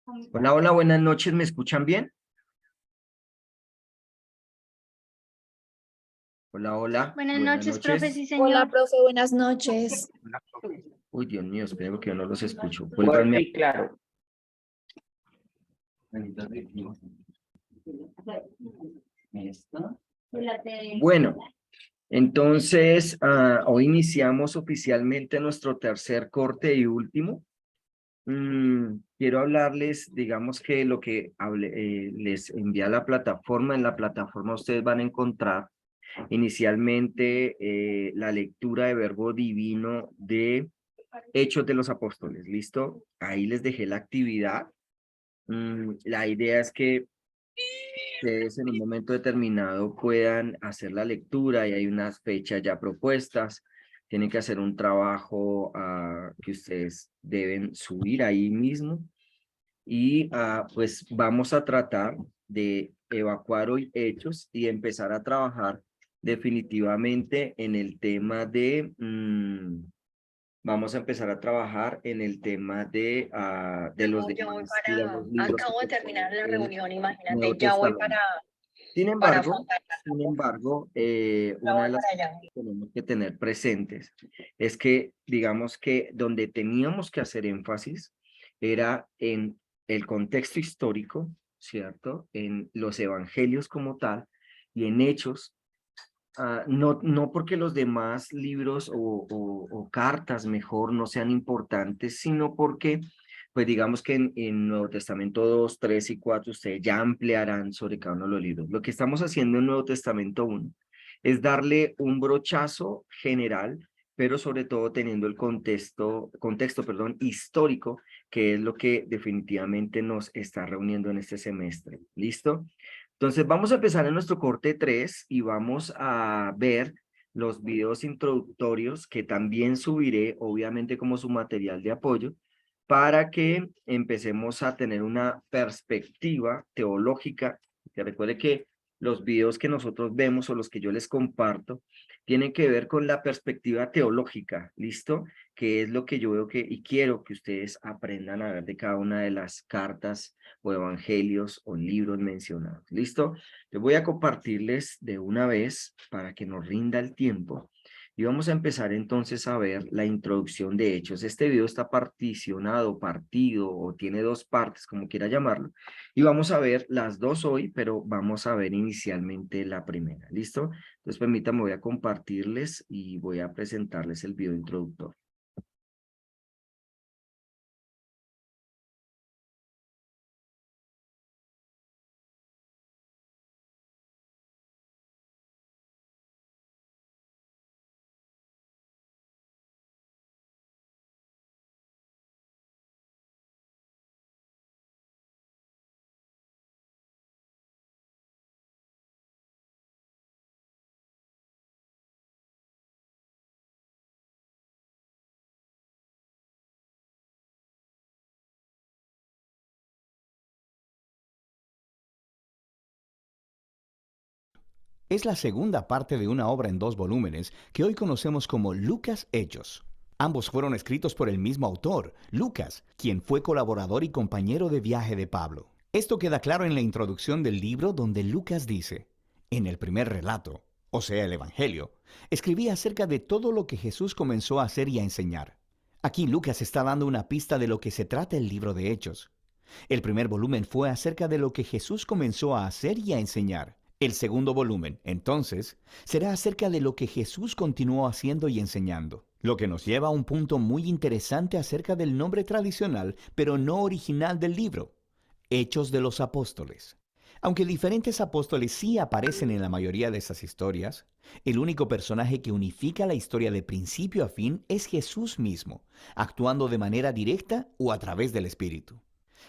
Hola, hola, buenas noches, ¿me escuchan bien? Hola, hola, Buenas buenas noches, profe, noches. sí, Hola, señor. profe, buenas noches. Uy, Dios mío, espero que yo no los escucho. Fuerte Vuélvanme. y claro. Bueno, entonces, hoy iniciamos oficialmente nuestro tercer corte y último. Quiero hablarles, digamos que lo que les envía a la plataforma. En la plataforma ustedes van a encontrar inicialmente la lectura de verbo divino de Hechos de los Apóstoles. ¿Listo? Ahí les dejé la actividad. La idea es que ustedes en un momento determinado puedan hacer la lectura y hay unas fechas ya propuestas. Tienen que hacer un trabajo que ustedes deben subir ahí mismo y pues vamos a tratar de evacuar hoy hechos y empezar a trabajar definitivamente en el tema de vamos a empezar a trabajar en el tema de los Ya voy demás, digamos, para, libros acabo de que terminar la el reunión, Nuevo imagínate, ya voy Testamento. para afrontarla. Sin embargo, Ya una voy de las para cosas allá. que tenemos que tener presentes es que, digamos que donde teníamos que hacer énfasis era en el contexto histórico, ¿cierto? En los evangelios como tal y en hechos. No porque los demás libros o cartas mejor no sean importantes, sino porque, pues digamos que en Nuevo Testamento 2, 3 y 4 ustedes ya ampliarán sobre cada uno de los libros. Lo que estamos haciendo en Nuevo Testamento 1 es darle un brochazo general, pero sobre todo teniendo el contexto, perdón, histórico, que es lo que definitivamente nos está reuniendo en este semestre. ¿Listo? Entonces vamos a empezar en nuestro corte 3 y vamos a ver los videos introductorios que también subiré, obviamente como su material de apoyo, para que empecemos a tener una perspectiva teológica. Que recuerde que los videos que nosotros vemos o los que yo les comparto tienen que ver con la perspectiva teológica, ¿listo? Que es lo que yo veo que y quiero que ustedes aprendan a ver de cada una de las cartas o evangelios o libros mencionados. ¿Listo? Les voy a compartirles de una vez para que nos rinda el tiempo. Y vamos a empezar entonces a ver la introducción de Hechos. Este video está particionado, partido o tiene dos partes, como quiera llamarlo. Y vamos a ver las dos hoy, pero vamos a ver inicialmente la primera. ¿Listo? Entonces permítanme, voy a compartirles y voy a presentarles el video introductor. Es la segunda parte de una obra en 2 volúmenes que hoy conocemos como Lucas Hechos. Ambos fueron escritos por el mismo autor, Lucas, quien fue colaborador y compañero de viaje de Pablo. Esto queda claro en la introducción del libro donde Lucas dice, en el primer relato, o sea el Evangelio, escribí acerca de todo lo que Jesús comenzó a hacer y a enseñar. Aquí Lucas está dando una pista de lo que se trata el libro de Hechos. El primer volumen fue acerca de lo que Jesús comenzó a hacer y a enseñar. El segundo volumen, entonces, será acerca de lo que Jesús continuó haciendo y enseñando. Lo que nos lleva a un punto muy interesante acerca del nombre tradicional, pero no original del libro, Hechos de los Apóstoles. Aunque diferentes apóstoles sí aparecen en la mayoría de esas historias, el único personaje que unifica la historia de principio a fin es Jesús mismo, actuando de manera directa o a través del Espíritu.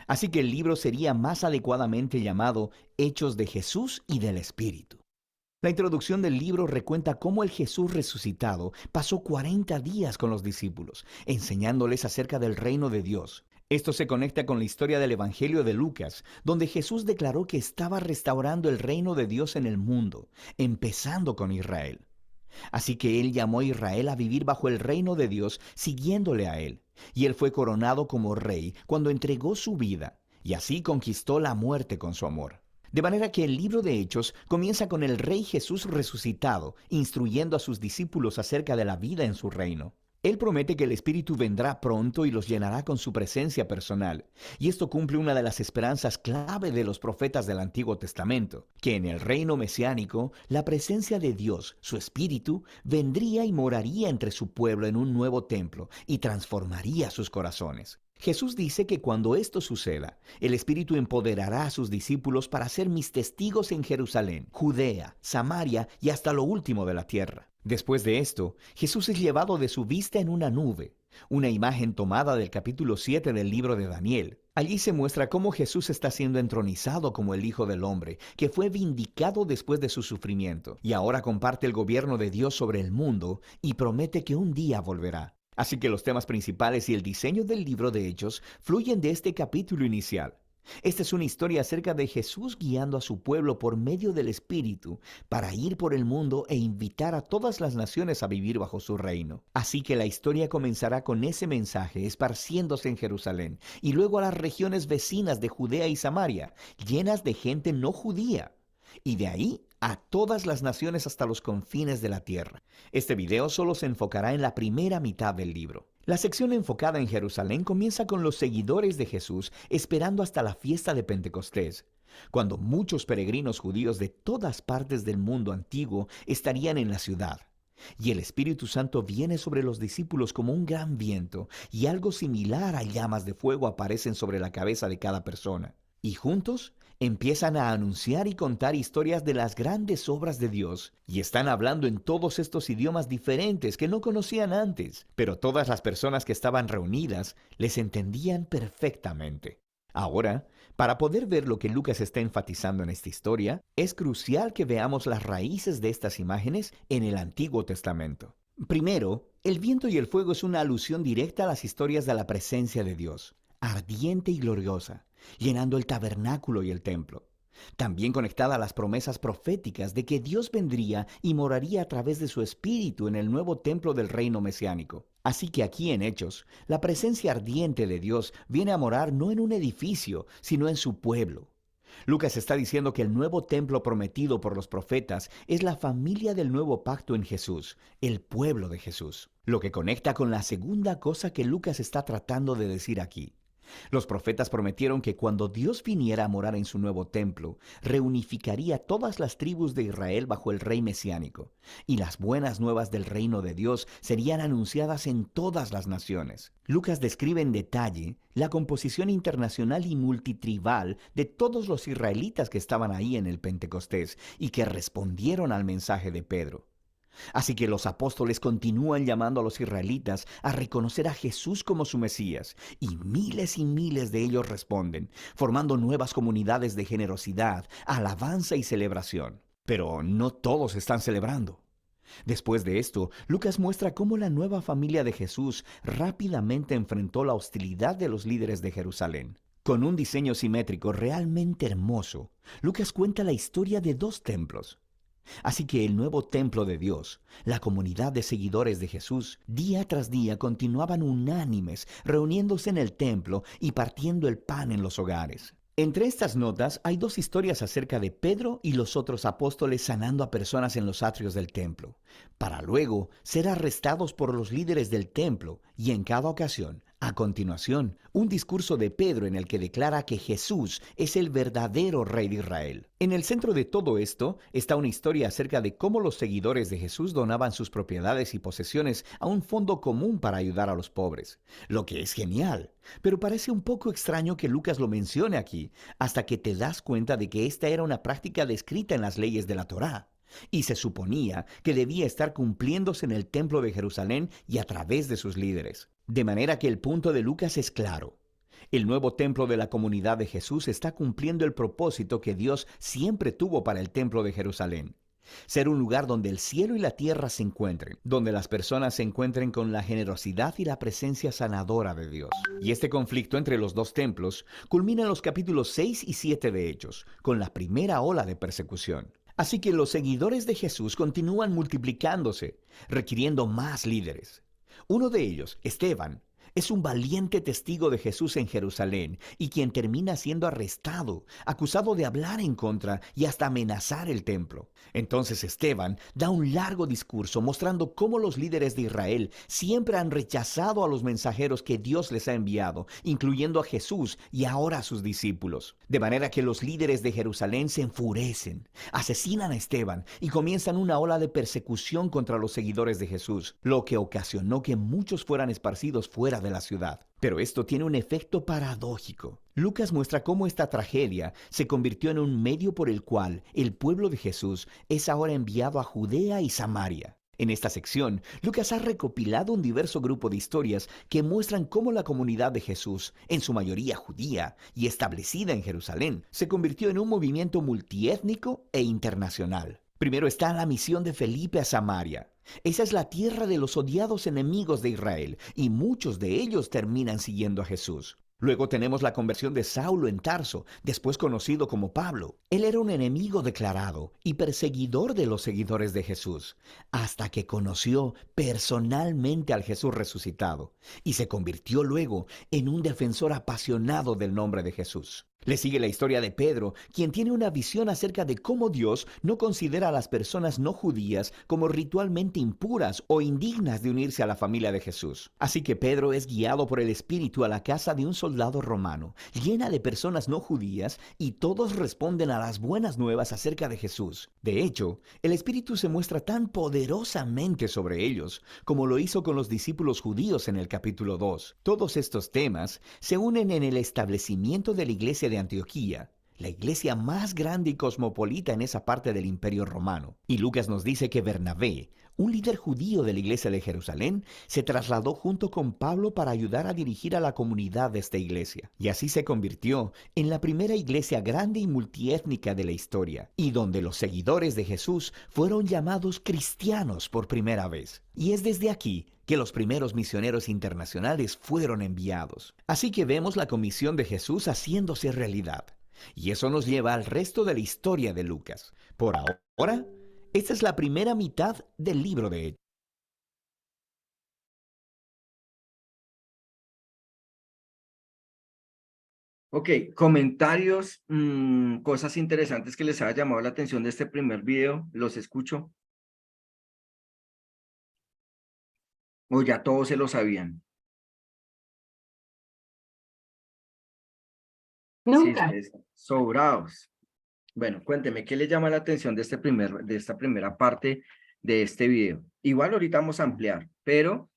Así que el libro sería más adecuadamente llamado Hechos de Jesús y del Espíritu. La introducción del libro recuenta cómo el Jesús resucitado pasó 40 días con los discípulos, enseñándoles acerca del reino de Dios. Esto se conecta con la historia del Evangelio de Lucas, donde Jesús declaró que estaba restaurando el reino de Dios en el mundo, empezando con Israel. Así que él llamó a Israel a vivir bajo el reino de Dios, siguiéndole a él. Y él fue coronado como rey cuando entregó su vida. y así conquistó la muerte con su amor. De manera que el libro de Hechos comienza con el Rey Jesús resucitado, instruyendo a sus discípulos acerca de la vida en su reino. Él promete que el Espíritu vendrá pronto y los llenará con su presencia personal. Y esto cumple una de las esperanzas clave de los profetas del Antiguo Testamento, que en el reino mesiánico, la presencia de Dios, su Espíritu, vendría y moraría entre su pueblo en un nuevo templo y transformaría sus corazones. Jesús dice que cuando esto suceda, el Espíritu empoderará a sus discípulos para ser mis testigos en Jerusalén, Judea, Samaria y hasta lo último de la tierra. Después de esto, Jesús es llevado de su vista en una nube, una imagen tomada del capítulo 7 del libro de Daniel. Allí se muestra cómo Jesús está siendo entronizado como el Hijo del Hombre, que fue vindicado después de su sufrimiento, y ahora comparte el gobierno de Dios sobre el mundo y promete que un día volverá. Así que los temas principales y el diseño del libro de Hechos fluyen de este capítulo inicial. Esta es una historia acerca de Jesús guiando a su pueblo por medio del Espíritu para ir por el mundo e invitar a todas las naciones a vivir bajo su reino. Así que la historia comenzará con ese mensaje esparciéndose en Jerusalén y luego a las regiones vecinas de Judea y Samaria, llenas de gente no judía. Y de ahí a todas las naciones hasta los confines de la tierra. Este video solo se enfocará en la primera mitad del libro. La sección enfocada en Jerusalén comienza con los seguidores de Jesús esperando hasta la fiesta de Pentecostés, cuando muchos peregrinos judíos de todas partes del mundo antiguo estarían en la ciudad. Y el Espíritu Santo viene sobre los discípulos como un gran viento, y algo similar a llamas de fuego aparecen sobre la cabeza de cada persona. Y juntos empiezan a anunciar y contar historias de las grandes obras de Dios, y están hablando en todos estos idiomas diferentes que no conocían antes, pero todas las personas que estaban reunidas les entendían perfectamente. Ahora, para poder ver lo que Lucas está enfatizando en esta historia, es crucial que veamos las raíces de estas imágenes en el Antiguo Testamento. Primero, el viento y el fuego es una alusión directa a las historias de la presencia de Dios, ardiente y gloriosa, llenando el tabernáculo y el templo. También conectada a las promesas proféticas de que Dios vendría y moraría a través de su Espíritu en el nuevo templo del reino mesiánico. Así que aquí en Hechos, la presencia ardiente de Dios viene a morar no en un edificio, sino en su pueblo. Lucas está diciendo que el nuevo templo prometido por los profetas es la familia del nuevo pacto en Jesús, el pueblo de Jesús. Lo que conecta con la segunda cosa que Lucas está tratando de decir aquí. Los profetas prometieron que cuando Dios viniera a morar en su nuevo templo, reunificaría todas las tribus de Israel bajo el rey mesiánico, y las buenas nuevas del reino de Dios serían anunciadas en todas las naciones. Lucas describe en detalle la composición internacional y multitribal de todos los israelitas que estaban ahí en el Pentecostés y que respondieron al mensaje de Pedro. Así que los apóstoles continúan llamando a los israelitas a reconocer a Jesús como su Mesías, y miles de ellos responden, formando nuevas comunidades de generosidad, alabanza y celebración. Pero no todos están celebrando. Después de esto, Lucas muestra cómo la nueva familia de Jesús rápidamente enfrentó la hostilidad de los líderes de Jerusalén. Con un diseño simétrico realmente hermoso, Lucas cuenta la historia de dos templos. Así que el nuevo templo de Dios, la comunidad de seguidores de Jesús, día tras día continuaban unánimes, reuniéndose en el templo y partiendo el pan en los hogares. Entre estas notas hay dos historias acerca de Pedro y los otros apóstoles sanando a personas en los atrios del templo, para luego ser arrestados por los líderes del templo y en cada ocasión, a continuación, un discurso de Pedro en el que declara que Jesús es el verdadero Rey de Israel. En el centro de todo esto está una historia acerca de cómo los seguidores de Jesús donaban sus propiedades y posesiones a un fondo común para ayudar a los pobres, lo que es genial. Pero parece un poco extraño que Lucas lo mencione aquí, hasta que te das cuenta de que esta era una práctica descrita en las leyes de la Torá, y se suponía que debía estar cumpliéndose en el templo de Jerusalén y a través de sus líderes. De manera que el punto de Lucas es claro. El nuevo templo de la comunidad de Jesús está cumpliendo el propósito que Dios siempre tuvo para el templo de Jerusalén. Ser un lugar donde el cielo y la tierra se encuentren, donde las personas se encuentren con la generosidad y la presencia sanadora de Dios. Y este conflicto entre los dos templos culmina en los capítulos 6 y 7 de Hechos, con la primera ola de persecución. Así que los seguidores de Jesús continúan multiplicándose, requiriendo más líderes. Uno de ellos, Esteban, es un valiente testigo de Jesús en Jerusalén y quien termina siendo arrestado, acusado de hablar en contra y hasta amenazar el templo. Entonces Esteban da un largo discurso mostrando cómo los líderes de Israel siempre han rechazado a los mensajeros que Dios les ha enviado, incluyendo a Jesús y ahora a sus discípulos. De manera que los líderes de Jerusalén se enfurecen, asesinan a Esteban y comienzan una ola de persecución contra los seguidores de Jesús, lo que ocasionó que muchos fueran esparcidos fuera de la ciudad. Pero esto tiene un efecto paradójico. Lucas muestra cómo esta tragedia se convirtió en un medio por el cual el pueblo de Jesús es ahora enviado a Judea y Samaria. En esta sección, Lucas ha recopilado un diverso grupo de historias que muestran cómo la comunidad de Jesús, en su mayoría judía y establecida en Jerusalén, se convirtió en un movimiento multiétnico e internacional. Primero está la misión de Felipe a Samaria. Esa es la tierra de los odiados enemigos de Israel, y muchos de ellos terminan siguiendo a Jesús. Luego tenemos la conversión de Saulo en Tarso, después conocido como Pablo. Él era un enemigo declarado y perseguidor de los seguidores de Jesús, hasta que conoció personalmente al Jesús resucitado y se convirtió luego en un defensor apasionado del nombre de Jesús. Le sigue la historia de Pedro, quien tiene una visión acerca de cómo Dios no considera a las personas no judías como ritualmente impuras o indignas de unirse a la familia de Jesús. Así que Pedro es guiado por el Espíritu a la casa de un soldado romano, llena de personas no judías, y todos responden a las buenas nuevas acerca de Jesús. De hecho, el Espíritu se muestra tan poderosamente sobre ellos, como lo hizo con los discípulos judíos en el capítulo 2. Todos estos temas se unen en el establecimiento de la iglesia de Antioquía, la iglesia más grande y cosmopolita en esa parte del Imperio Romano. Y Lucas nos dice que Bernabé, un líder judío de la iglesia de Jerusalén, se trasladó junto con Pablo para ayudar a dirigir a la comunidad de esta iglesia. Y así se convirtió en la primera iglesia grande y multiétnica de la historia, y donde los seguidores de Jesús fueron llamados cristianos por primera vez. Y es desde aquí que los primeros misioneros internacionales fueron enviados. Así que vemos la comisión de Jesús haciéndose realidad. Y eso nos lleva al resto de la historia de Lucas. Por ahora, esta es la primera mitad del libro de Hechos. Ok, comentarios, cosas interesantes que les haya llamado la atención de este primer video, los escucho. O ya todos se lo sabían. Sí, Nunca. ustedes sobrados. Bueno, cuénteme, ¿qué le llama la atención de esta primera parte de este video? Igual ahorita vamos a ampliar, pero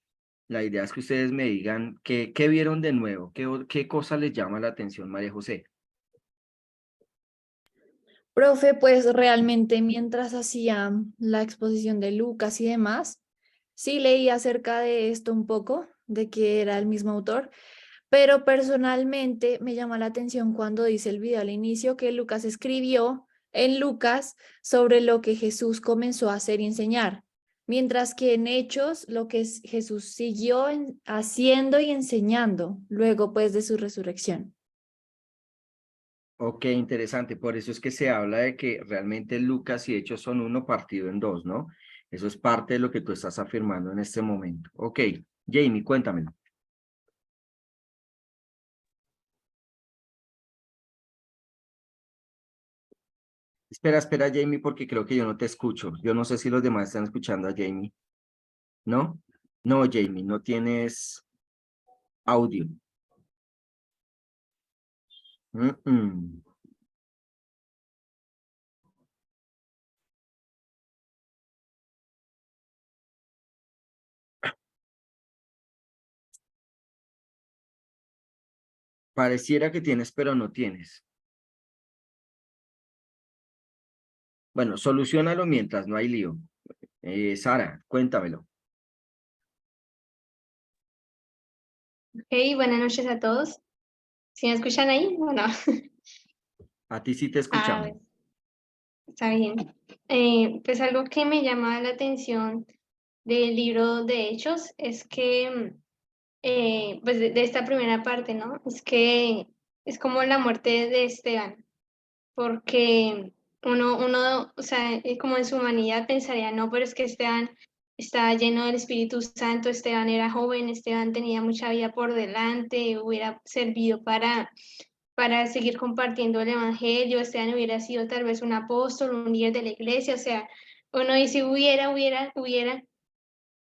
la idea es que ustedes me digan qué vieron de nuevo, qué cosa les llama la atención, María José. Profe, pues realmente mientras hacía la exposición de Lucas y demás, sí leí acerca de esto un poco, de que era el mismo autor, pero personalmente me llama la atención cuando dice el video al inicio que Lucas escribió en Lucas sobre lo que Jesús comenzó a hacer y enseñar, mientras que en Hechos lo que Jesús siguió haciendo y enseñando luego pues de su resurrección. Ok, interesante. Por eso es que se habla de que realmente Lucas y Hechos son uno partido en dos, ¿no? Eso es parte de lo que tú estás afirmando en este momento. Ok, Jamie, cuéntamelo. Espera, Jamie, porque creo que yo no te escucho. Yo no sé si los demás están escuchando a Jamie. ¿No? No, Jamie, no tienes audio. Mm-mm. Pareciera que tienes, pero no tienes. Bueno, solucionalo mientras, no hay lío. Sara, cuéntamelo. Hey, buenas noches a todos. ¿Sí me escuchan ahí o no? A ti sí te escuchamos. Bueno, está bien. Pues algo que me llama la atención del libro de Hechos es que, pues de esta primera parte, ¿no? Es que es como la muerte de Esteban, porque uno, o sea, como en su humanidad pensaría, no, pero es que Esteban estaba lleno del Espíritu Santo, Esteban era joven, Esteban tenía mucha vida por delante, hubiera servido para seguir compartiendo el Evangelio, Esteban hubiera sido tal vez un apóstol, un líder de la iglesia, o sea, uno dice hubiera,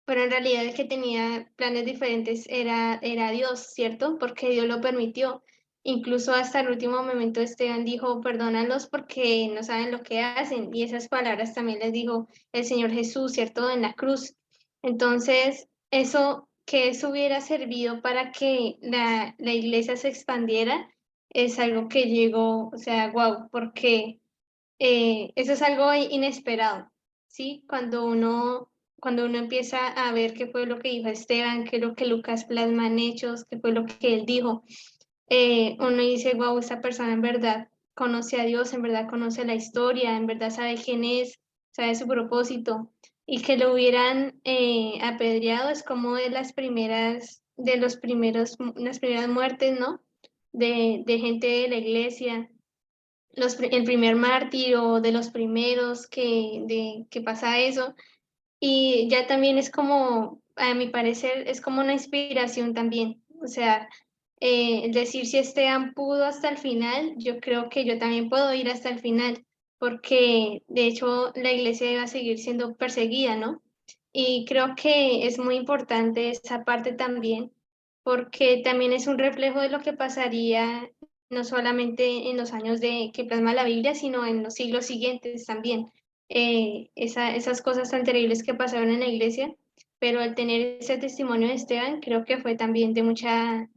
pero en realidad el que tenía planes diferentes era Dios, ¿cierto? Porque Dios lo permitió. Incluso hasta el último momento Esteban dijo, perdónalos porque no saben lo que hacen. Y esas palabras también les dijo el Señor Jesús, ¿cierto? En la cruz. Entonces, que eso hubiera servido para que la iglesia se expandiera, es algo que llegó, o sea, wow, porque eso es algo inesperado, ¿sí? Cuando uno empieza a ver qué fue lo que dijo Esteban, qué es lo que Lucas plasma en Hechos, qué fue lo que él dijo, uno dice, wow, esta persona en verdad conoce a Dios, en verdad conoce la historia, en verdad sabe quién es, sabe su propósito, y que lo hubieran apedreado es como las primeras muertes, ¿no? De gente de la iglesia, el primer mártir o de los primeros que pasa eso. Y ya también es como, a mi parecer, es como una inspiración también. O sea, decir si Esteban pudo hasta el final, yo creo que yo también puedo ir hasta el final, porque de hecho la iglesia va a seguir siendo perseguida, ¿no? Y creo que es muy importante esa parte también, porque también es un reflejo de lo que pasaría no solamente en los años que plasma la Biblia, sino en los siglos siguientes también. Esas cosas tan terribles que pasaron en la iglesia, pero al tener ese testimonio de Esteban, creo que fue también de mucha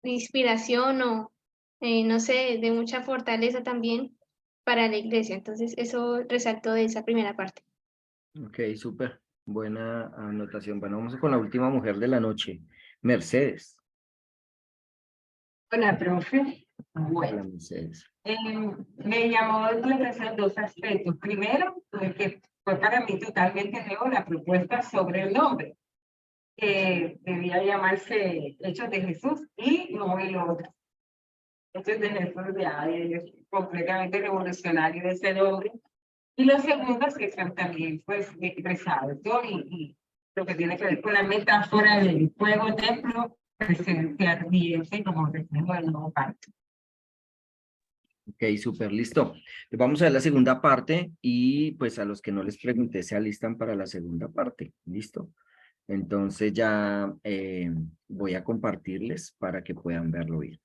inspiración o, no sé, de mucha fortaleza también para la iglesia. Entonces, eso resaltó de esa primera parte. Ok, súper. Buena anotación. Bueno, vamos con la última mujer de la noche, Mercedes. Hola, profe. Hola, Bueno, Mercedes. me llamó la atención dos aspectos. Primero, que fue para mí totalmente nuevo la propuesta sobre el nombre, que debía llamarse Hechos de Jesús y no el otro. Hechos de Jesús ya es completamente revolucionario ese nombre. Y lo segundo es que son también pues resalto y lo que tiene que ver con la metáfora del fuego, templo, presencia ardiente como reflejo del nuevo pacto. Ok, súper, listo. Vamos a ver la segunda parte y pues a los que no les pregunté se alistan para la segunda parte. ¿Listo? Entonces ya voy a compartirles para que puedan verlo bien.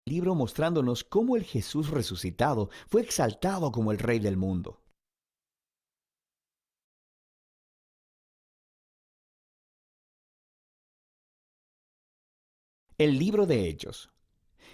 Libro mostrándonos cómo el Jesús resucitado fue exaltado como el Rey del mundo. El libro de Hechos.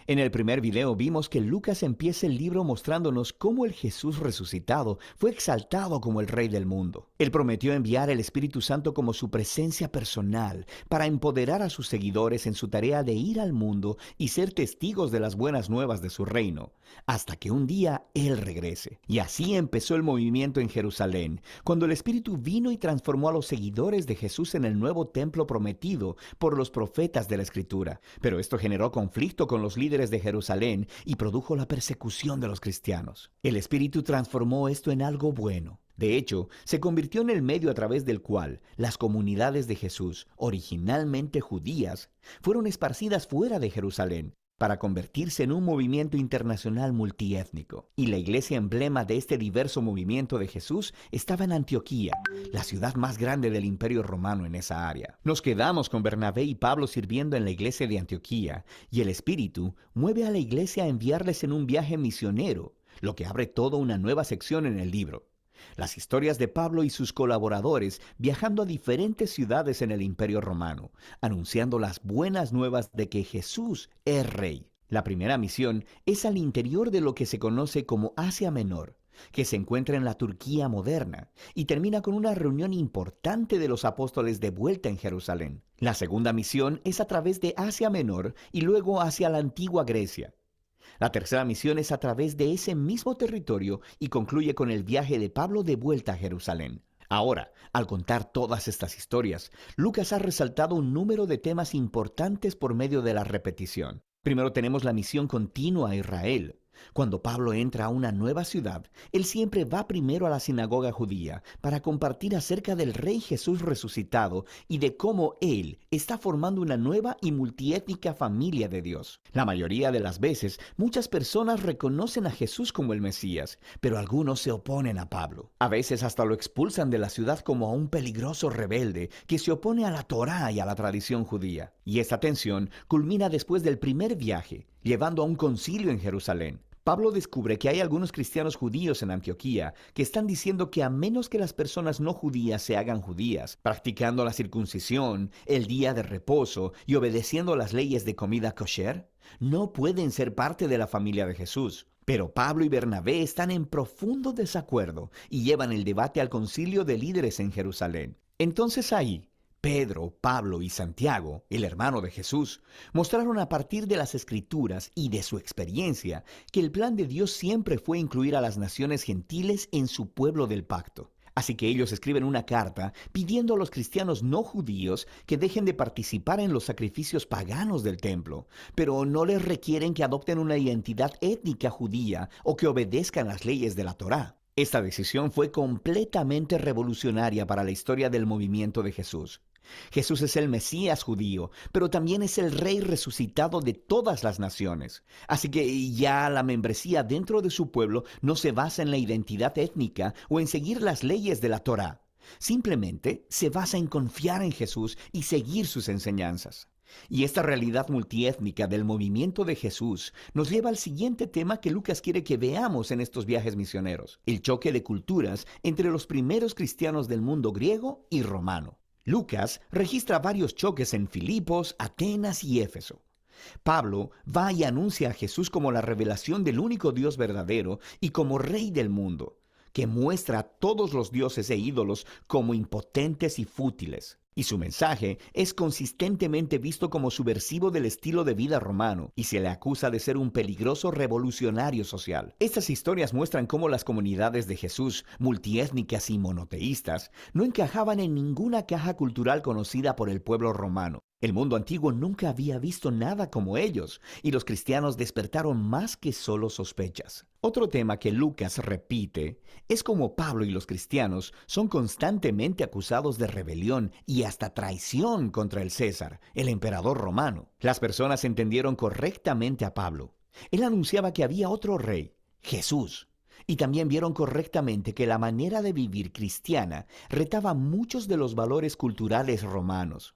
En el primer video vimos que Lucas empieza el libro mostrándonos cómo el Jesús resucitado fue exaltado como el Rey del mundo. Él prometió enviar el Espíritu Santo como su presencia personal para empoderar a sus seguidores en su tarea de ir al mundo y ser testigos de las buenas nuevas de su reino, hasta que un día Él regrese. Y así empezó el movimiento en Jerusalén, cuando el Espíritu vino y transformó a los seguidores de Jesús en el nuevo templo prometido por los profetas de la Escritura. Pero esto generó conflicto con los líderes de Jerusalén y produjo la persecución de los cristianos. El Espíritu transformó esto en algo bueno. De hecho, se convirtió en el medio a través del cual las comunidades de Jesús, originalmente judías, fueron esparcidas fuera de Jerusalén para convertirse en un movimiento internacional multiétnico. Y la iglesia emblema de este diverso movimiento de Jesús estaba en Antioquía, la ciudad más grande del Imperio Romano en esa área. Nos quedamos con Bernabé y Pablo sirviendo en la iglesia de Antioquía, y el Espíritu mueve a la iglesia a enviarles en un viaje misionero, lo que abre toda una nueva sección en el libro. Las historias de Pablo y sus colaboradores viajando a diferentes ciudades en el Imperio Romano, anunciando las buenas nuevas de que Jesús es Rey. La primera misión es al interior de lo que se conoce como Asia Menor, que se encuentra en la Turquía moderna, y termina con una reunión importante de los apóstoles de vuelta en Jerusalén. La segunda misión es a través de Asia Menor y luego hacia la antigua Grecia. La tercera misión es a través de ese mismo territorio y concluye con el viaje de Pablo de vuelta a Jerusalén. Ahora, al contar todas estas historias, Lucas ha resaltado un número de temas importantes por medio de la repetición. Primero tenemos la misión continua a Israel. Cuando Pablo entra a una nueva ciudad, él siempre va primero a la sinagoga judía para compartir acerca del Rey Jesús resucitado y de cómo él está formando una nueva y multiétnica familia de Dios. La mayoría de las veces, muchas personas reconocen a Jesús como el Mesías, pero algunos se oponen a Pablo. A veces hasta lo expulsan de la ciudad como a un peligroso rebelde que se opone a la Torá y a la tradición judía. Y esta tensión culmina después del primer viaje, llevando a un concilio en Jerusalén. Pablo descubre que hay algunos cristianos judíos en Antioquía que están diciendo que a menos que las personas no judías se hagan judías, practicando la circuncisión, el día de reposo y obedeciendo las leyes de comida kosher, no pueden ser parte de la familia de Jesús. Pero Pablo y Bernabé están en profundo desacuerdo y llevan el debate al concilio de líderes en Jerusalén. Entonces ahí, Pedro, Pablo y Santiago, el hermano de Jesús, mostraron a partir de las Escrituras y de su experiencia que el plan de Dios siempre fue incluir a las naciones gentiles en su pueblo del pacto. Así que ellos escriben una carta pidiendo a los cristianos no judíos que dejen de participar en los sacrificios paganos del templo, pero no les requieren que adopten una identidad étnica judía o que obedezcan las leyes de la Torá. Esta decisión fue completamente revolucionaria para la historia del movimiento de Jesús. Jesús es el Mesías judío, pero también es el Rey resucitado de todas las naciones. Así que ya la membresía dentro de su pueblo no se basa en la identidad étnica o en seguir las leyes de la Torá. Simplemente se basa en confiar en Jesús y seguir sus enseñanzas. Y esta realidad multiétnica del movimiento de Jesús nos lleva al siguiente tema que Lucas quiere que veamos en estos viajes misioneros: el choque de culturas entre los primeros cristianos del mundo griego y romano. Lucas registra varios choques en Filipos, Atenas y Éfeso. Pablo va y anuncia a Jesús como la revelación del único Dios verdadero y como Rey del mundo, que muestra a todos los dioses e ídolos como impotentes y fútiles. Y su mensaje es consistentemente visto como subversivo del estilo de vida romano y se le acusa de ser un peligroso revolucionario social. Estas historias muestran cómo las comunidades de Jesús, multiétnicas y monoteístas, no encajaban en ninguna caja cultural conocida por el pueblo romano. El mundo antiguo nunca había visto nada como ellos, y los cristianos despertaron más que solo sospechas. Otro tema que Lucas repite es cómo Pablo y los cristianos son constantemente acusados de rebelión y hasta traición contra el César, el emperador romano. Las personas entendieron correctamente a Pablo. Él anunciaba que había otro rey, Jesús. Y también vieron correctamente que la manera de vivir cristiana retaba muchos de los valores culturales romanos.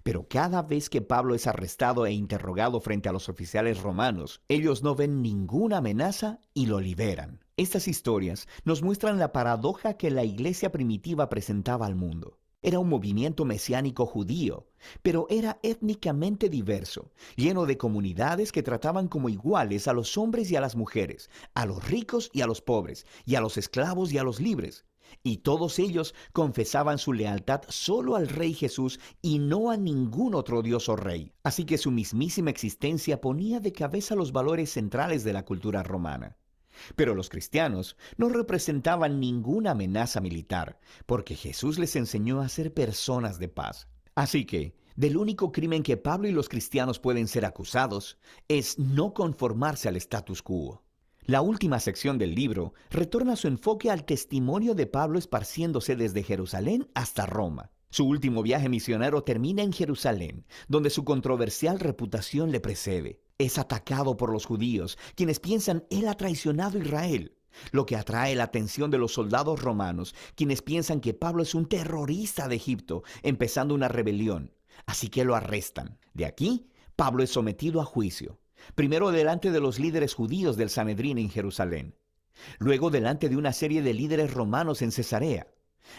Pero cada vez que Pablo es arrestado e interrogado frente a los oficiales romanos, ellos no ven ninguna amenaza y lo liberan. Estas historias nos muestran la paradoja que la iglesia primitiva presentaba al mundo. Era un movimiento mesiánico judío, pero era étnicamente diverso, lleno de comunidades que trataban como iguales a los hombres y a las mujeres, a los ricos y a los pobres, y a los esclavos y a los libres. Y todos ellos confesaban su lealtad solo al Rey Jesús y no a ningún otro dios o rey. Así que su mismísima existencia ponía de cabeza los valores centrales de la cultura romana. Pero los cristianos no representaban ninguna amenaza militar, porque Jesús les enseñó a ser personas de paz. Así que, del único crimen que Pablo y los cristianos pueden ser acusados es no conformarse al status quo. La última sección del libro retorna su enfoque al testimonio de Pablo esparciéndose desde Jerusalén hasta Roma. Su último viaje misionero termina en Jerusalén, donde su controversial reputación le precede. Es atacado por los judíos, quienes piensan él ha traicionado a Israel, lo que atrae la atención de los soldados romanos, quienes piensan que Pablo es un terrorista de Egipto, empezando una rebelión. Así que lo arrestan. De aquí, Pablo es sometido a juicio. Primero delante de los líderes judíos del Sanedrín en Jerusalén. Luego delante de una serie de líderes romanos en Cesarea.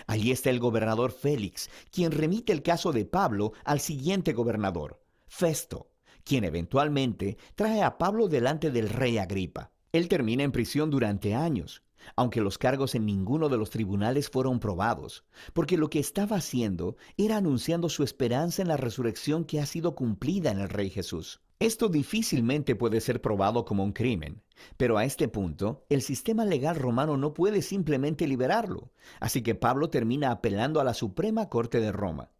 Allí está el gobernador Félix, quien remite el caso de Pablo al siguiente gobernador, Festo, quien eventualmente trae a Pablo delante del rey Agripa. Él termina en prisión durante años, aunque los cargos en ninguno de los tribunales fueron probados, porque lo que estaba haciendo era anunciando su esperanza en la resurrección que ha sido cumplida en el Rey Jesús. Esto difícilmente puede ser probado como un crimen, pero a este punto, el sistema legal romano no puede simplemente liberarlo, así que Pablo termina apelando a la Suprema Corte de Roma.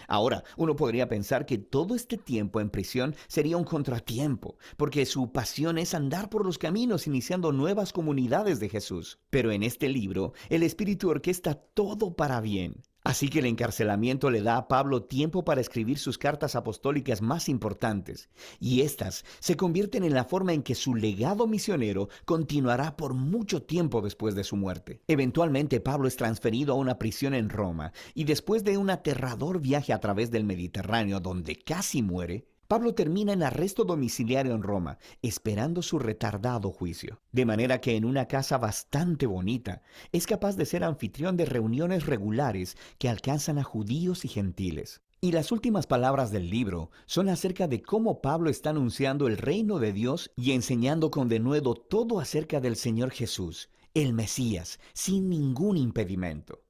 Ahora, uno podría pensar que todo este tiempo en prisión sería un contratiempo, porque su pasión es andar por los caminos iniciando nuevas comunidades de Jesús. Pero en este libro, el Espíritu orquesta todo para bien. Así que el encarcelamiento le da a Pablo tiempo para escribir sus cartas apostólicas más importantes, y estas se convierten en la forma en que su legado misionero continuará por mucho tiempo después de su muerte. Eventualmente, Pablo es transferido a una prisión en Roma, y después de un aterrador viaje a través del Mediterráneo donde casi muere, Pablo termina en arresto domiciliario en Roma, esperando su retardado juicio. De manera que en una casa bastante bonita, es capaz de ser anfitrión de reuniones regulares que alcanzan a judíos y gentiles. Y las últimas palabras del libro son acerca de cómo Pablo está anunciando el reino de Dios y enseñando con denuedo todo acerca del Señor Jesús, el Mesías, sin ningún impedimento.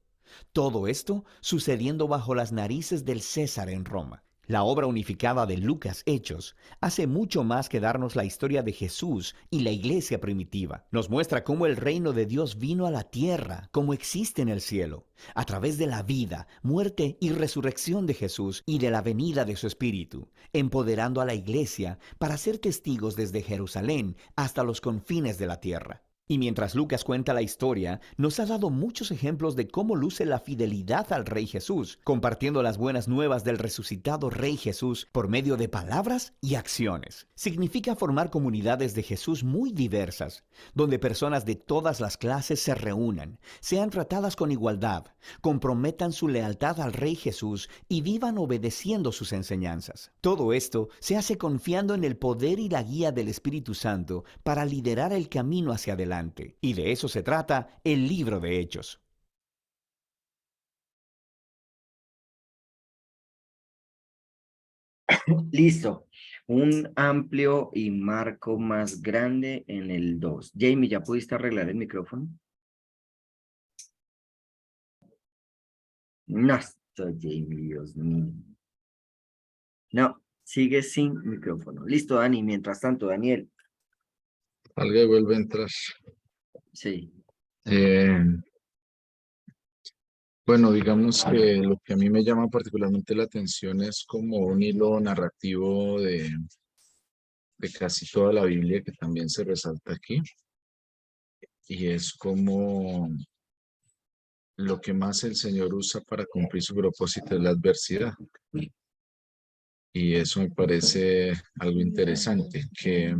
Todo esto sucediendo bajo las narices del César en Roma. La obra unificada de Lucas Hechos hace mucho más que darnos la historia de Jesús y la iglesia primitiva. Nos muestra cómo el reino de Dios vino a la tierra, como existe en el cielo, a través de la vida, muerte y resurrección de Jesús y de la venida de su Espíritu, empoderando a la iglesia para ser testigos desde Jerusalén hasta los confines de la tierra. Y mientras Lucas cuenta la historia, nos ha dado muchos ejemplos de cómo luce la fidelidad al Rey Jesús, compartiendo las buenas nuevas del resucitado Rey Jesús por medio de palabras y acciones. Significa formar comunidades de Jesús muy diversas, donde personas de todas las clases se reúnan, sean tratadas con igualdad, comprometan su lealtad al Rey Jesús y vivan obedeciendo sus enseñanzas. Todo esto se hace confiando en el poder y la guía del Espíritu Santo para liderar el camino hacia adelante. Y de eso se trata el libro de Hechos. Listo. Un amplio y marco más grande en el 2. Jamie, ¿ya pudiste arreglar el micrófono? No, estoy Jamie, Dios mío. No, sigue sin micrófono. Listo, Dani. Mientras tanto, Daniel. Salga y vuelve a entrar. Sí. Bueno, digamos que lo que a mí me llama particularmente la atención es como un hilo narrativo de casi toda la Biblia que también se resalta aquí. Y es como lo que más el Señor usa para cumplir su propósito es la adversidad. Y eso me parece algo interesante, que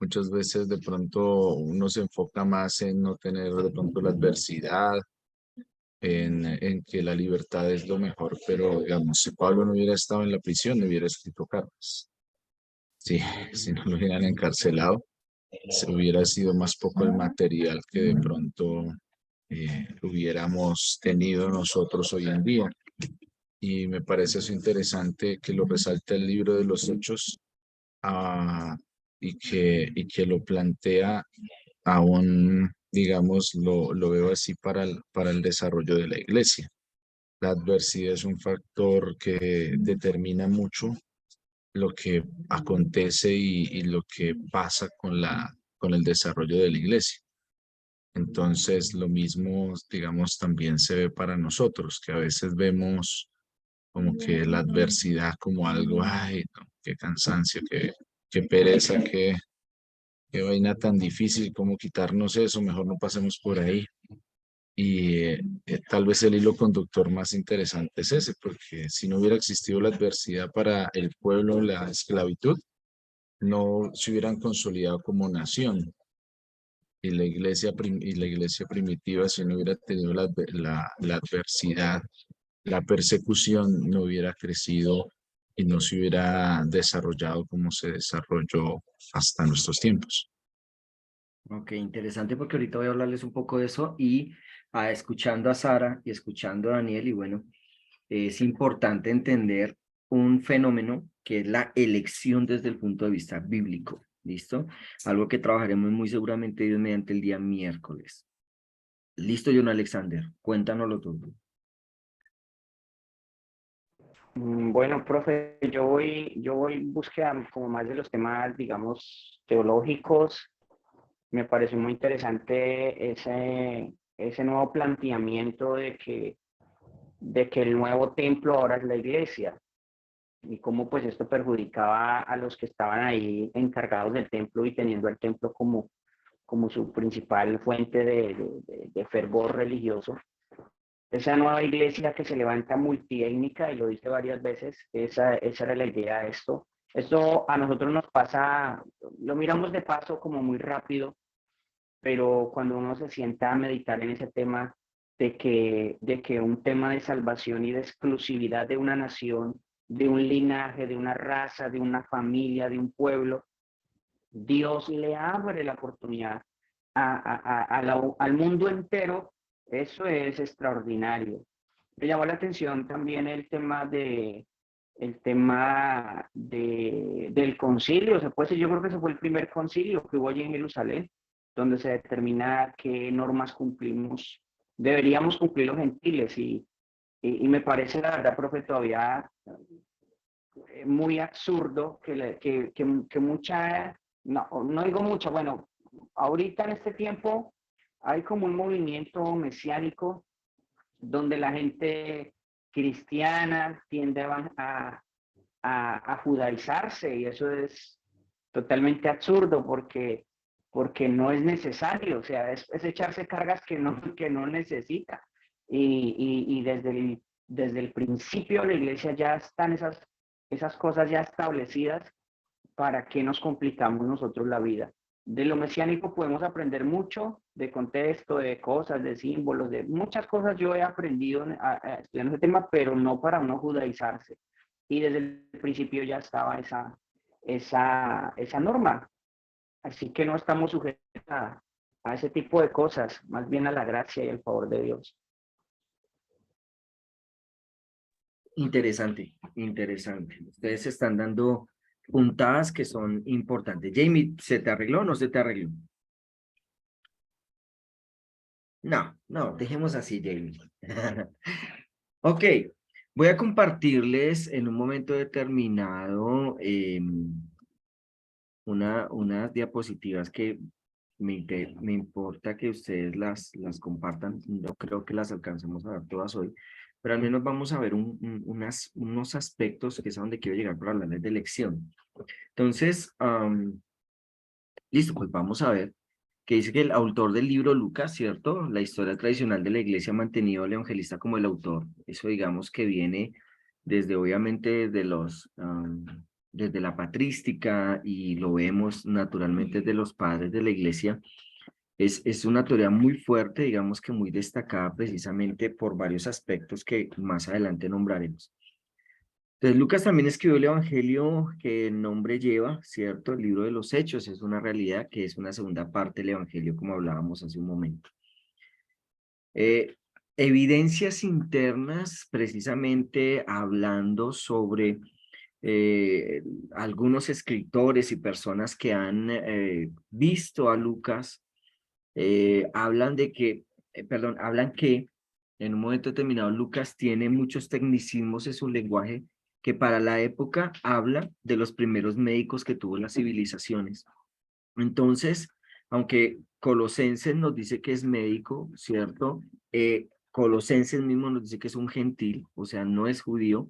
muchas veces de pronto uno se enfoca más en no tener de pronto la adversidad, en que la libertad es lo mejor, pero digamos, si Pablo no hubiera estado en la prisión, no hubiera escrito cartas. Sí, si no lo hubieran encarcelado, se hubiera sido más poco el material que de pronto hubiéramos tenido nosotros hoy en día. Y me parece eso interesante que lo resalta el libro de los Hechos y que lo plantea aún, digamos, lo veo así para el desarrollo de la iglesia. La adversidad es un factor que determina mucho lo que acontece y lo que pasa con el desarrollo de la iglesia. Entonces, lo mismo, digamos, también se ve para nosotros, que a veces vemos como que la adversidad como algo, ay, no, qué cansancio, qué pereza, qué vaina tan difícil, cómo quitarnos eso, mejor no pasemos por ahí. Y tal vez el hilo conductor más interesante es ese, porque si no hubiera existido la adversidad para el pueblo, la esclavitud, no se hubieran consolidado como nación. Y la iglesia primitiva, si no hubiera tenido la adversidad, la persecución, no hubiera crecido y no se hubiera desarrollado como se desarrolló hasta nuestros tiempos. Ok, interesante porque ahorita voy a hablarles un poco de eso y escuchando a Sara y escuchando a Daniel y bueno, es importante entender un fenómeno que es la elección desde el punto de vista bíblico, ¿listo? Algo que trabajaremos muy seguramente Dios mediante el día miércoles. Listo, John Alexander, cuéntanoslo todo. Bueno, profe, yo voy en búsqueda como más de los temas, digamos, teológicos. Me pareció muy interesante ese nuevo planteamiento de que el nuevo templo ahora es la iglesia y cómo pues esto perjudicaba a los que estaban ahí encargados del templo y teniendo el templo como su principal fuente de fervor religioso. Esa nueva iglesia que se levanta multiétnica, y lo dice varias veces, esa era la idea de esto. Esto a nosotros nos pasa, lo miramos de paso como muy rápido, pero cuando uno se sienta a meditar en ese tema de que un tema de salvación y de exclusividad de una nación, de un linaje, de una raza, de una familia, de un pueblo, Dios le abre la oportunidad al mundo entero. Eso es extraordinario. Me llamó la atención también del concilio. Se puede decir, yo creo que ese fue el primer concilio que hubo allí en Jerusalén, donde se determina qué normas cumplimos, deberíamos cumplir los gentiles. Y me parece, la verdad, profe, todavía muy absurdo que mucha, no digo mucha, bueno, ahorita en este tiempo hay como un movimiento mesiánico donde la gente cristiana tiende a judaizarse, y eso es totalmente absurdo porque no es necesario. O sea, es echarse cargas que no necesita. Y desde el principio de la iglesia ya están esas cosas ya establecidas. ¿Para qué nos complicamos nosotros la vida? De lo mesiánico podemos aprender mucho, de contexto, de cosas, de símbolos, de muchas cosas yo he aprendido estudiando ese tema, pero no para uno judaizarse. Y desde el principio ya estaba esa norma. Así que no estamos sujetos a ese tipo de cosas, más bien a la gracia y el favor de Dios. Interesante, interesante. Ustedes están dando puntadas que son importantes. Jamie, ¿se te arregló o no se te arregló? No, no, dejemos así, Jamie. Ok, voy a compartirles en un momento determinado unas diapositivas que me importa que ustedes las compartan. No creo que las alcancemos a ver todas hoy, pero al menos vamos a ver unos aspectos que es a donde quiero llegar para hablarles de elección. Entonces, listo, pues vamos a ver que dice que el autor del libro Lucas, ¿cierto? La historia tradicional de la iglesia ha mantenido al evangelista como el autor. Eso digamos que viene desde, obviamente, desde la patrística, y lo vemos naturalmente desde los padres de la iglesia. Es una teoría muy fuerte, digamos que muy destacada precisamente por varios aspectos que más adelante nombraremos. Entonces, Lucas también escribió el Evangelio que el nombre lleva, ¿cierto? El libro de los Hechos es una realidad que es una segunda parte del Evangelio, como hablábamos hace un momento. Evidencias internas, precisamente hablando sobre algunos escritores y personas que han visto a Lucas, hablan hablan que en un momento determinado Lucas tiene muchos tecnicismos en su lenguaje que para la época habla de los primeros médicos que tuvo las civilizaciones. Entonces, aunque Colosenses nos dice que es médico, ¿cierto? Colosenses mismo nos dice que es un gentil, o sea, no es judío.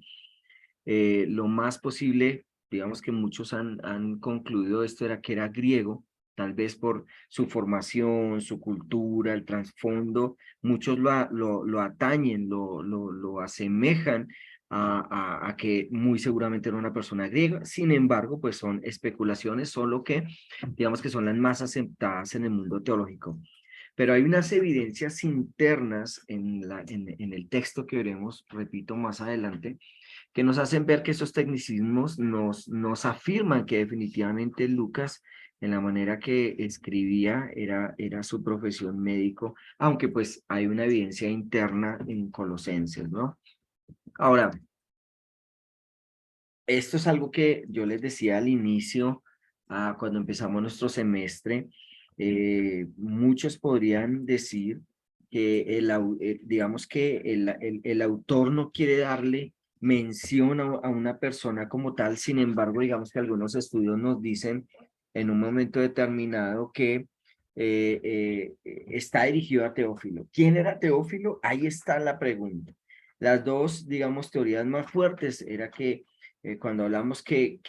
Lo más posible, digamos que muchos han concluido esto, era que era griego, tal vez por su formación, su cultura, el trasfondo. Muchos lo atañen, lo asemejan a que muy seguramente era una persona griega. Sin embargo, pues son especulaciones, solo que digamos que son las más aceptadas en el mundo teológico. Pero hay unas evidencias internas en el texto que veremos, repito, más adelante, que nos hacen ver que esos tecnicismos nos afirman que definitivamente Lucas, en la manera que escribía, era su profesión médico, aunque pues hay una evidencia interna en Colosenses, ¿no? Ahora, esto es algo que yo les decía al inicio, cuando empezamos nuestro semestre. Muchos podrían decir que digamos que el autor no quiere darle menciona a una persona como tal. Sin embargo, digamos que algunos estudios nos dicen en un momento determinado que está dirigido a Teófilo. ¿Quién era Teófilo? Ahí está la pregunta. Las dos, digamos, teorías más fuertes era que cuando hablamos que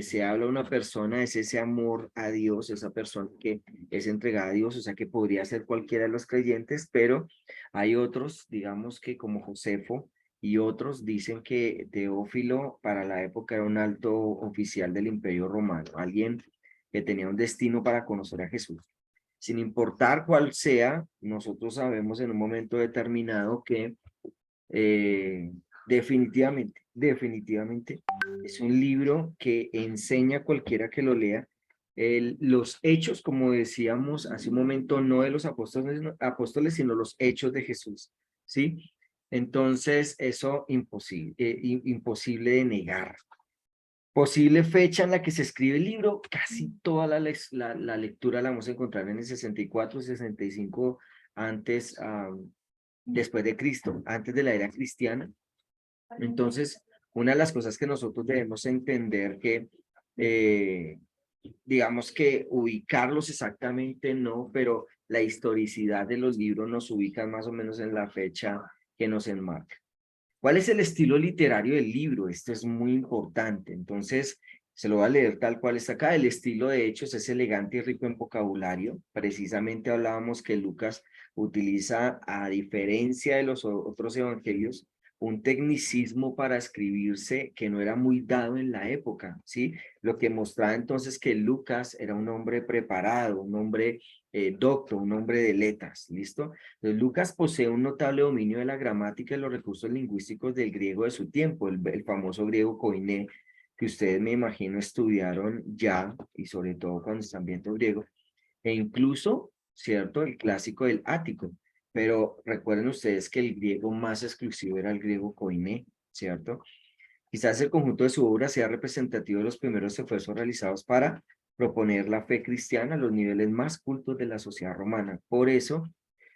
se habla de una persona, es ese amor a Dios, esa persona que es entregada a Dios, o sea que podría ser cualquiera de los creyentes, pero hay otros, digamos que como Josefo y otros dicen que Teófilo para la época era un alto oficial del Imperio Romano, alguien que tenía un destino para conocer a Jesús. Sin importar cuál sea, nosotros sabemos en un momento determinado que definitivamente es un libro que enseña a cualquiera que lo lea los hechos, como decíamos hace un momento, no de los apóstoles, sino los hechos de Jesús, ¿sí? Entonces, eso imposible de negar. Posible fecha en la que se escribe el libro, casi toda la lectura la vamos a encontrar en el 64, 65 antes, después de Cristo, antes de la era cristiana. Entonces, una de las cosas que nosotros debemos entender que, digamos que ubicarlos exactamente no, pero la historicidad de los libros nos ubica más o menos en la fecha que nos enmarca. ¿Cuál es el estilo literario del libro? Esto es muy importante. Entonces, se lo voy a leer tal cual está acá. El estilo de Hechos es elegante y rico en vocabulario. Precisamente hablábamos que Lucas utiliza, a diferencia de los otros evangelios, un tecnicismo para escribirse que no era muy dado en la época, ¿sí? Lo que mostraba entonces que Lucas era un hombre preparado, un hombre docto, un hombre de letras, ¿listo? Entonces, Lucas posee un notable dominio de la gramática y los recursos lingüísticos del griego de su tiempo, el famoso griego koiné, que ustedes me imagino estudiaron ya, y sobre todo cuando están viendo griego, e incluso, ¿cierto?, el clásico del ático. Pero recuerden ustedes que el griego más exclusivo era el griego koiné, ¿cierto? Quizás el conjunto de su obra sea representativo de los primeros esfuerzos realizados para proponer la fe cristiana a los niveles más cultos de la sociedad romana. Por eso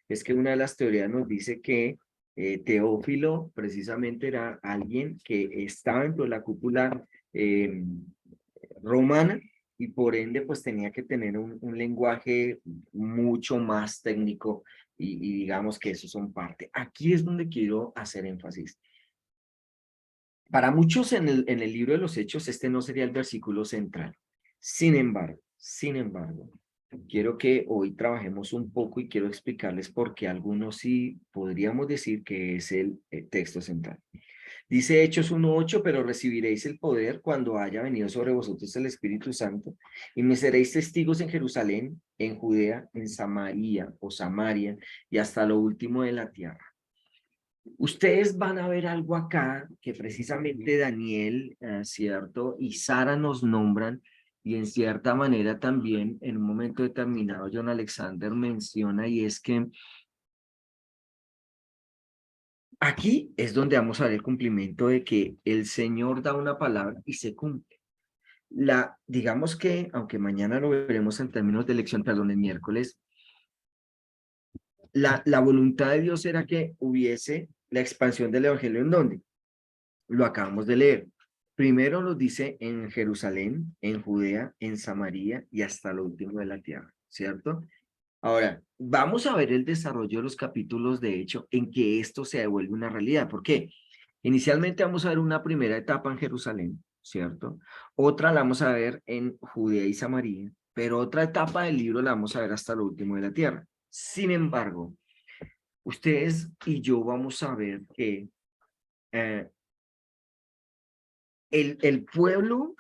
es que una de las teorías nos dice que Teófilo precisamente era alguien que estaba dentro de la cúpula romana y por ende pues tenía que tener un lenguaje mucho más técnico y digamos que eso son parte. Aquí es donde quiero hacer énfasis. Para muchos en el libro de los Hechos este no sería el versículo central. Sin embargo, quiero que hoy trabajemos un poco y quiero explicarles por qué algunos sí podríamos decir que es el texto central. Dice Hechos 1:8, pero recibiréis el poder cuando haya venido sobre vosotros el Espíritu Santo y me seréis testigos en Jerusalén, en Judea, en Samaria o Samaria y hasta lo último de la tierra. Ustedes van a ver algo acá que precisamente Daniel, ¿cierto? Y Sara nos nombran y en cierta manera también en un momento determinado John Alexander menciona y es que aquí es donde vamos a ver el cumplimiento de que el Señor da una palabra y se cumple. Digamos que, aunque mañana lo veremos en términos de elección, perdón, el miércoles, la voluntad de Dios era que hubiese la expansión del evangelio. ¿En dónde? Lo acabamos de leer. Primero nos dice en Jerusalén, en Judea, en Samaria y hasta lo último de la tierra, ¿cierto? Ahora, vamos a ver el desarrollo de los capítulos de hecho en que esto se devuelve una realidad. ¿Por qué? Inicialmente vamos a ver una primera etapa en Jerusalén, ¿cierto? Otra la vamos a ver en Judea y Samaria, pero otra etapa del libro la vamos a ver hasta lo último de la tierra. Sin embargo, ustedes y yo vamos a ver que el pueblo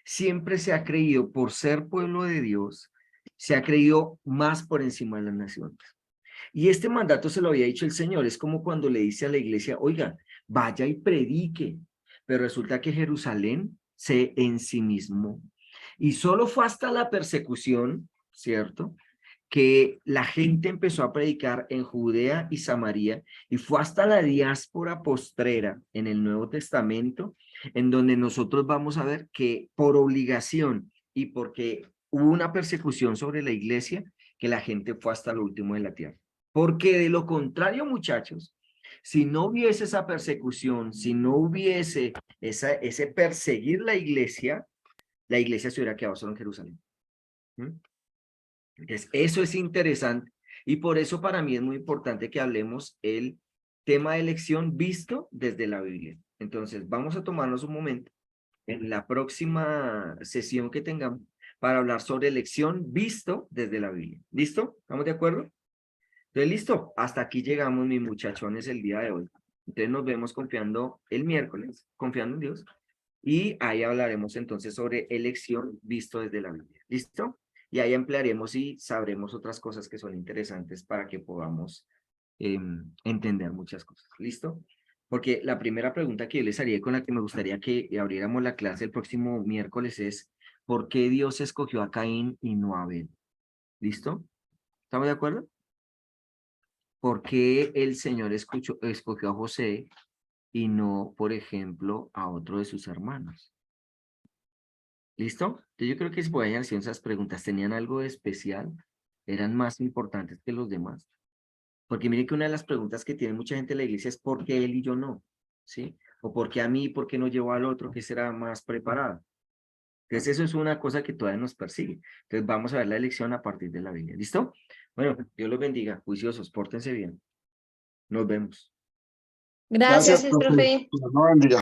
siempre se ha creído, por ser pueblo de Dios, se ha creído más por encima de las naciones. Y este mandato se lo había dicho el Señor. Es como cuando le dice a la iglesia, oiga, vaya y predique. Pero resulta que Jerusalén se ensimismó. Y solo fue hasta la persecución, ¿cierto?, que la gente empezó a predicar en Judea y Samaria, y fue hasta la diáspora postrera en el Nuevo Testamento, en donde nosotros vamos a ver que por obligación y porque hubo una persecución sobre la iglesia, que la gente fue hasta lo último de la tierra. Porque de lo contrario, muchachos, Si no hubiese esa persecución, si no hubiese ese perseguir la iglesia se hubiera quedado solo en Jerusalén. Entonces, eso es interesante y por eso para mí es muy importante que hablemos el tema de elección visto desde la Biblia. Entonces, vamos a tomarnos un momento en la próxima sesión que tengamos para hablar sobre elección visto desde la Biblia. ¿Listo? ¿Estamos de acuerdo? Entonces, listo. Hasta aquí llegamos, mis muchachones, el día de hoy. Entonces, nos vemos confiando el miércoles, confiando en Dios. Y ahí hablaremos entonces sobre elección visto desde la Biblia. ¿Listo? Y ahí emplearemos y sabremos otras cosas que son interesantes para que podamos entender muchas cosas. ¿Listo? Porque la primera pregunta que yo les haría, con la que me gustaría que abriéramos la clase el próximo miércoles es, ¿por qué Dios escogió a Caín y no a Abel? ¿Listo? ¿Estamos de acuerdo? ¿Por qué el Señor escogió a José y no, por ejemplo, a otro de sus hermanos? ¿Listo? Entonces yo creo que si pueden hacer esas preguntas, ¿tenían algo de especial? ¿Eran más importantes que los demás? Porque miren que una de las preguntas que tiene mucha gente en la iglesia es ¿por qué él y yo no? ¿Sí? O ¿por qué a mí, por qué no llevó al otro que será más preparado? Entonces eso es una cosa que todavía nos persigue. Entonces vamos a ver la elección a partir de la Biblia. ¿Listo? Bueno, Dios los bendiga. Juiciosos, pórtense bien. Nos vemos. Gracias. Gracias, profe. Dios lo bendiga.